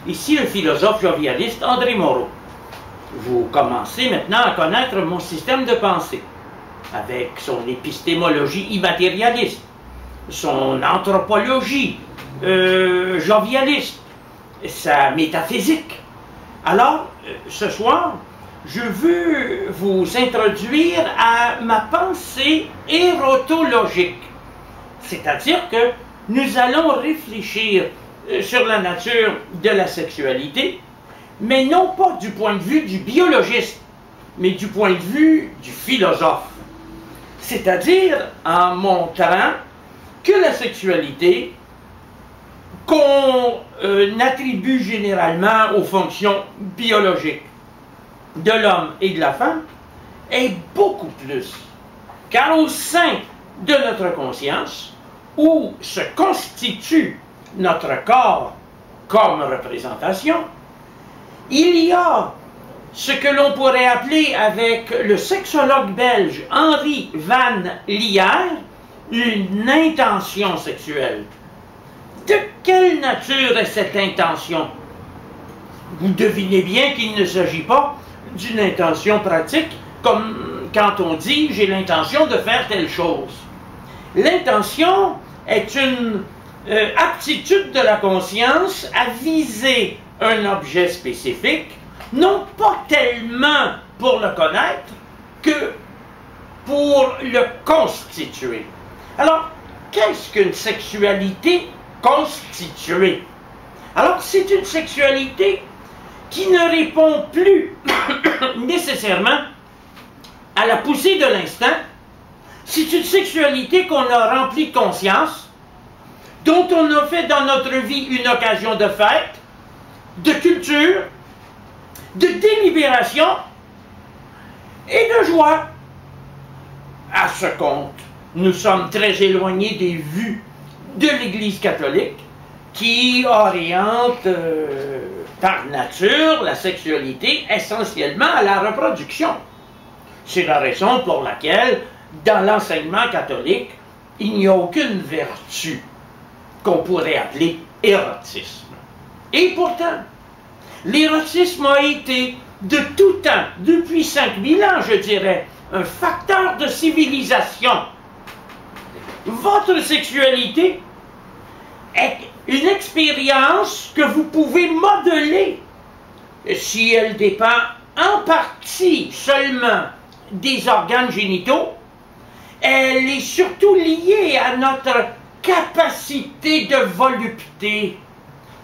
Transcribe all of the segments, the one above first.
Ici le philosophe jovialiste André Moreau. Vous commencez maintenant à connaître mon système de pensée, avec son épistémologie immatérialiste, son anthropologie jovialiste, sa métaphysique. Alors, ce soir, je veux vous introduire à ma pensée érotologique. C'est-à-dire que nous allons réfléchir sur la nature de la sexualité, mais non pas du point de vue du biologiste, mais du point de vue du philosophe. C'est-à-dire en montrant que la sexualité, qu'on attribue généralement aux fonctions biologiques de l'homme et de la femme, est beaucoup plus. Car au sein de notre conscience, où se constitue notre corps comme représentation, il y a ce que l'on pourrait appeler avec le sexologue belge Henri Van Lier une intention sexuelle. De quelle nature est cette intention? Vous devinez bien qu'il ne s'agit pas d'une intention pratique, comme quand on dit « j'ai l'intention de faire telle chose ». L'intention est une aptitude de la conscience à viser un objet spécifique, non pas tellement pour le connaître que pour le constituer. Alors, qu'est-ce qu'une sexualité constituée? Alors, c'est une sexualité qui ne répond plus nécessairement à la poussée de l'instinct. C'est une sexualité qu'on a remplie de conscience, dont on a fait dans notre vie une occasion de fête, de culture, de délibération et de joie. À ce compte, nous sommes très éloignés des vues de l'Église catholique qui oriente par nature la sexualité essentiellement à la reproduction. C'est la raison pour laquelle, dans l'enseignement catholique, il n'y a aucune vertu qu'on pourrait appeler érotisme. Et pourtant, l'érotisme a été de tout temps, depuis 5000 ans, je dirais, un facteur de civilisation. Votre sexualité est une expérience que vous pouvez modeler si elle dépend en partie seulement des organes génitaux. Elle est surtout liée à notre capacité de volupté.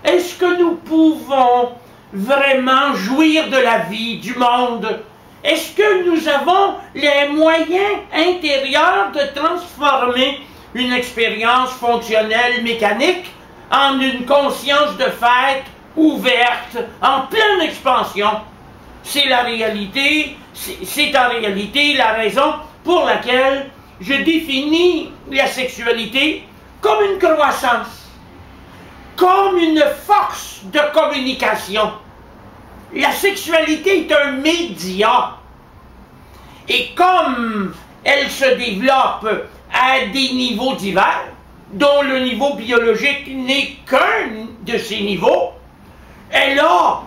Est-ce que nous pouvons vraiment jouir de la vie, du monde? Est-ce que nous avons les moyens intérieurs de transformer une expérience fonctionnelle mécanique en une conscience de fête ouverte, en pleine expansion? C'est la réalité, c'est en réalité la raison pour laquelle je définis la sexualité comme une croissance, comme une force de communication. La sexualité est un média. Et comme elle se développe à des niveaux divers, dont le niveau biologique n'est qu'un de ces niveaux, elle a,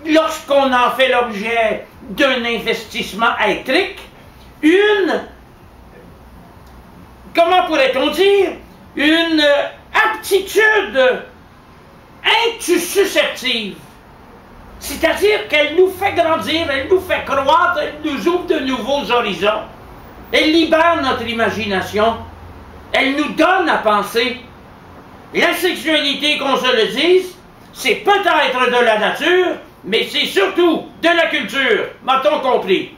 lorsqu'on en fait l'objet d'un investissement éthique, une, comment pourrait-on dire, une aptitude intussusceptive. C'est-à-dire qu'elle nous fait grandir, elle nous fait croître, elle nous ouvre de nouveaux horizons. Elle libère notre imagination. Elle nous donne à penser. La sexualité, qu'on se le dise, c'est peut-être de la nature, mais c'est surtout de la culture. M'a-t-on compris?